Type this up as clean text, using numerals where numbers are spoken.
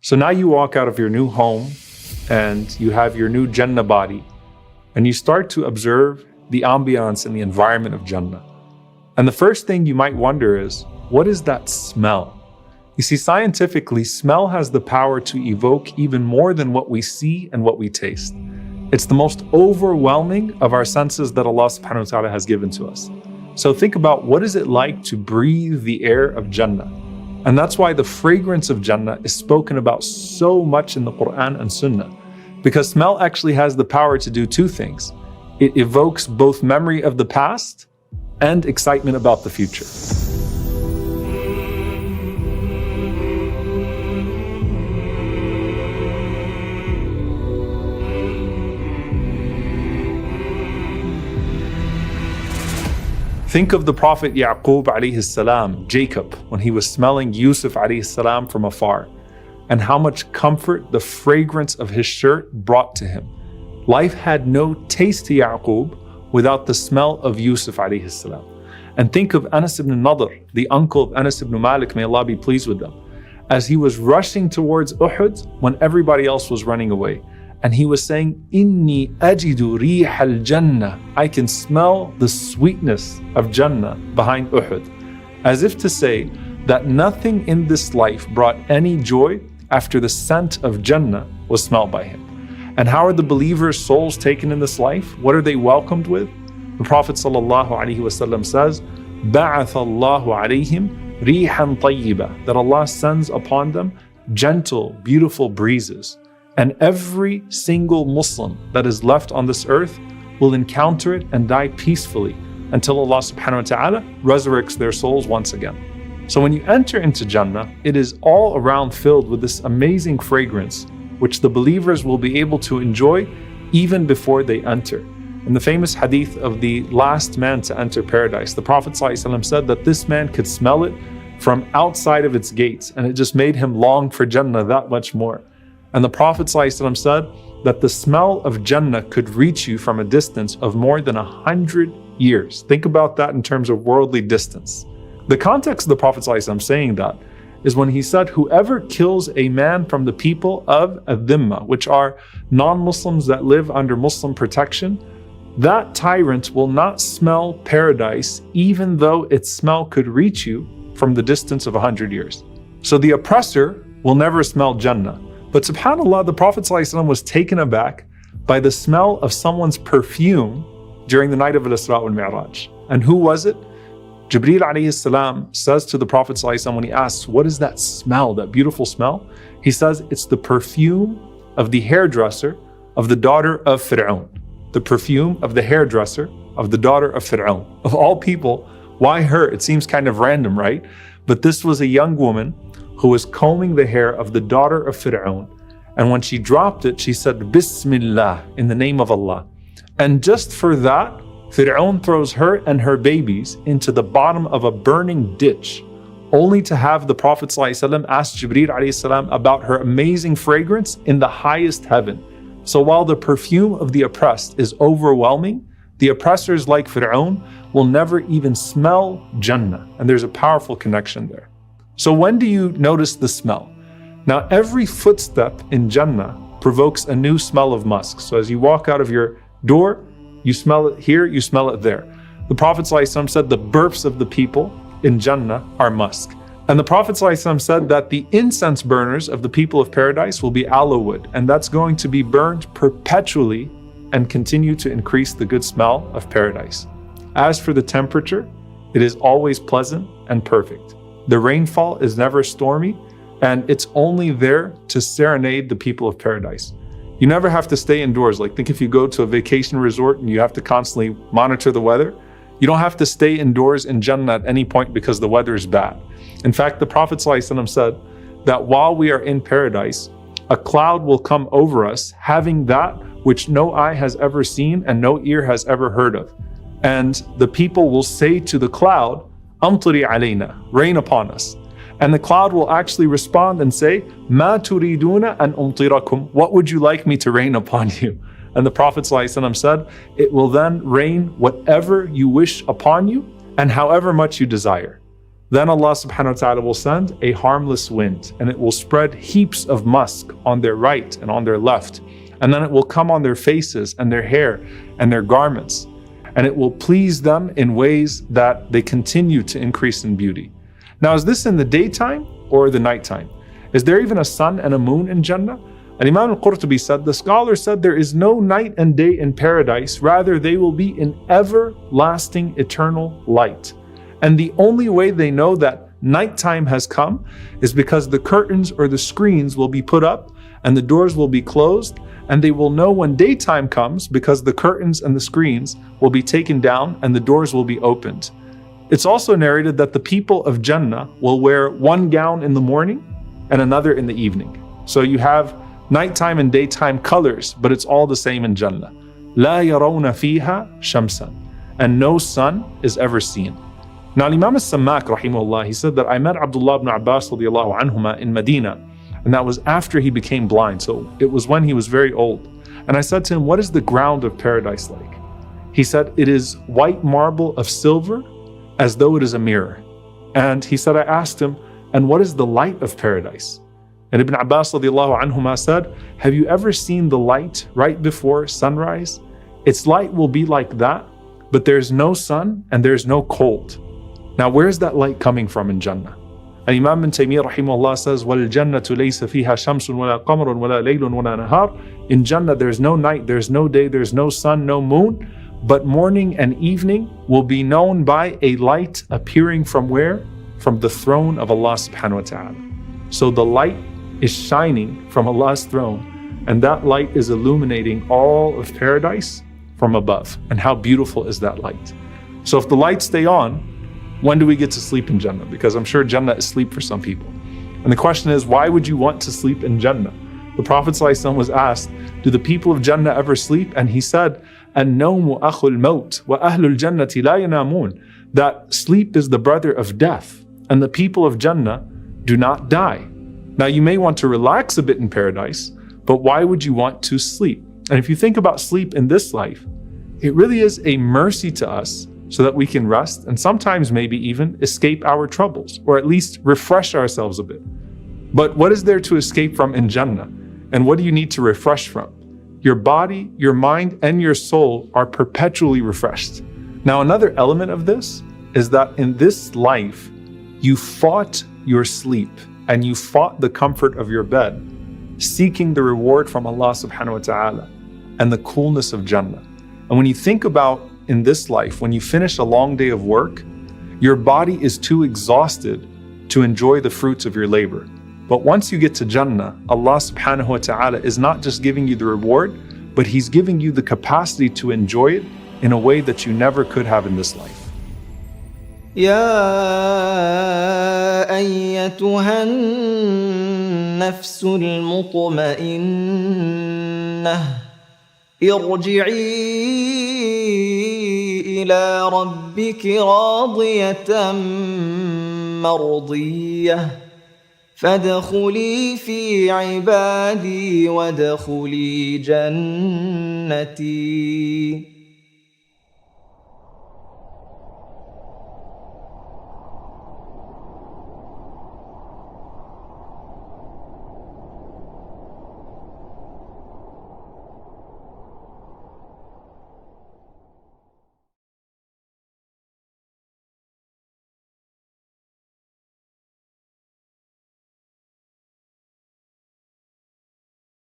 So now you walk out of your new home and you have your new Jannah body, and you start to observe the ambiance and the environment of Jannah. And the first thing you might wonder is, what is that smell? You see, scientifically, smell has the power to evoke even more than what we see and what we taste. It's the most overwhelming of our senses that Allah subhanahu wa ta'ala has given to us. So think about, what is it like to breathe the air of Jannah? And that's why the fragrance of Jannah is spoken about so much in the Quran and Sunnah, because smell actually has the power to do two things. It evokes both memory of the past and excitement about the future. Think of the Prophet Yaqub alayhi salam, Jacob, when he was smelling Yusuf alayhi salam from afar, and how much comfort the fragrance of his shirt brought to him. Life had no taste to Yaqub without the smell of Yusuf alayhi salam. And think of Anas ibn Nadr, the uncle of Anas ibn Malik, may Allah be pleased with them, as he was rushing towards Uhud when everybody else was running away. And he was saying, Inni ajidu rih al-Jannah. I can smell the sweetness of Jannah behind Uhud. As if to say that nothing in this life brought any joy after the scent of Jannah was smelled by him. And how are the believers' souls taken in this life? What are they welcomed with? The Prophet ﷺ says, Ba'ath Allahu alayhim rihan tayyiba, that Allah sends upon them gentle, beautiful breezes. And every single Muslim that is left on this earth will encounter it and die peacefully until Allah subhanahu wa ta'ala resurrects their souls once again. So when you enter into Jannah, it is all around filled with this amazing fragrance, which the believers will be able to enjoy even before they enter. In the famous hadith of the last man to enter paradise, the Prophet ﷺ said that this man could smell it from outside of its gates, and it just made him long for Jannah that much more. And the Prophet ﷺ said that the smell of Jannah could reach you from a distance of more than 100 years. Think about that in terms of worldly distance. The context of the Prophet ﷺ saying that is when he said, whoever kills a man from the people of a-dhimma, which are non-Muslims that live under Muslim protection, that tyrant will not smell paradise even though its smell could reach you from the distance of 100 years. So the oppressor will never smell Jannah. But subhanAllah, the Prophet ﷺ was taken aback by the smell of someone's perfume during the night of Al-Isra wal-Mi'raj. And who was it? Jibreel alayhi salam says to the Prophet ﷺ when he asks, what is that smell, that beautiful smell? He says, it's the perfume of the hairdresser of the daughter of Fir'aun. The perfume of the hairdresser of the daughter of Fir'aun. Of all people, why her? It seems kind of random, right? But this was a young woman who was combing the hair of the daughter of Fir'aun. And when she dropped it, she said, Bismillah, in the name of Allah. And just for that, Fir'aun throws her and her babies into the bottom of a burning ditch, only to have the Prophet ﷺ ask Jibreel ﷺ about her amazing fragrance in the highest heaven. So while the perfume of the oppressed is overwhelming, the oppressors like Fir'aun will never even smell Jannah. And there's a powerful connection there. So when do you notice the smell? Now, every footstep in Jannah provokes a new smell of musk. So as you walk out of your door, you smell it here, you smell it there. The Prophet ﷺ said the burps of the people in Jannah are musk. And the Prophet ﷺ said that the incense burners of the people of paradise will be aloe wood, and that's going to be burned perpetually and continue to increase the good smell of paradise. As for the temperature, it is always pleasant and perfect. The rainfall is never stormy, and it's only there to serenade the people of paradise. You never have to stay indoors. Like, think if you go to a vacation resort and you have to constantly monitor the weather, you don't have to stay indoors in Jannah at any point because the weather is bad. In fact, the Prophet ﷺ said that while we are in paradise, a cloud will come over us having that which no eye has ever seen and no ear has ever heard of. And the people will say to the cloud, Amturi alayna, rain upon us. And the cloud will actually respond and say, Ma turiduna an umtirakum, what would you like me to rain upon you? And the Prophet ﷺ said, it will then rain whatever you wish upon you and however much you desire. Then Allah subhanahu wa ta'ala will send a harmless wind, and it will spread heaps of musk on their right and on their left. And then it will come on their faces and their hair and their garments. And it will please them in ways that they continue to increase in beauty. Now, is this in the daytime or the nighttime? Is there even a sun and a moon in Jannah? And Imam al-Qurtubi said, the scholar said, there is no night and day in paradise. Rather, they will be in everlasting eternal light. And the only way they know that nighttime has come is because the curtains or the screens will be put up and the doors will be closed, and they will know when daytime comes because the curtains and the screens will be taken down and the doors will be opened. It's also narrated that the people of Jannah will wear one gown in the morning and another in the evening. So you have nighttime and daytime colors, but it's all the same in Jannah. لا يرون فيها شمسا, and no sun is ever seen. Now, Imam al-Sammak, rahimahullah, he said that I met Abdullah ibn Abbas radiallahu anhuma in Medina, and that was after he became blind. So it was when he was very old. And I said to him, what is the ground of paradise like? He said, it is white marble of silver as though it is a mirror. And he said, I asked him, and what is the light of paradise? And Ibn Abbas radiallahu anhuma said, have you ever seen the light right before sunrise? Its light will be like that, but there's no sun and there's no cold. Now, where's that light coming from in Jannah? And Imam ibn Taymiyyah rahimahullah says, وَالْجَنَّةُ لَيْسَ فِيهَا شَمْسٌ وَلَا قَمَرٌ وَلَا لَيْلٌ وَلَا نَهَارٌ. In Jannah, there's no night, there's no day, there's no sun, no moon, but morning and evening will be known by a light appearing from where? From the throne of Allah subhanahu wa ta'ala. So the light is shining from Allah's throne, and that light is illuminating all of paradise from above. And how beautiful is that light? So if the lights stay on, when do we get to sleep in Jannah? Because I'm sure Jannah is sleep for some people. And the question is, why would you want to sleep in Jannah? The Prophet ﷺ was asked, do the people of Jannah ever sleep? And he said, النوم أخو الموت وأهل الجنة لا ينامون. That sleep is the brother of death, and the people of Jannah do not die. Now, you may want to relax a bit in paradise, but why would you want to sleep? And if you think about sleep in this life, it really is a mercy to us so that we can rest and sometimes maybe even escape our troubles, or at least refresh ourselves a bit. But what is there to escape from in Jannah? And what do you need to refresh from? Your body, your mind, and your soul are perpetually refreshed. Now, another element of this is that in this life, you fought your sleep and you fought the comfort of your bed, seeking the reward from Allah subhanahu wa ta'ala and the coolness of Jannah. And when you think about in this life, when you finish a long day of work, your body is too exhausted to enjoy the fruits of your labor. But once you get to Jannah, Allah subhanahu wa ta'ala is not just giving you the reward, but He's giving you the capacity to enjoy it in a way that you never could have in this life. يا أيتها النفس المطمئنة ارجعي إلى ربك راضية مرضية فادخلي في عبادي وادخلي جنتي.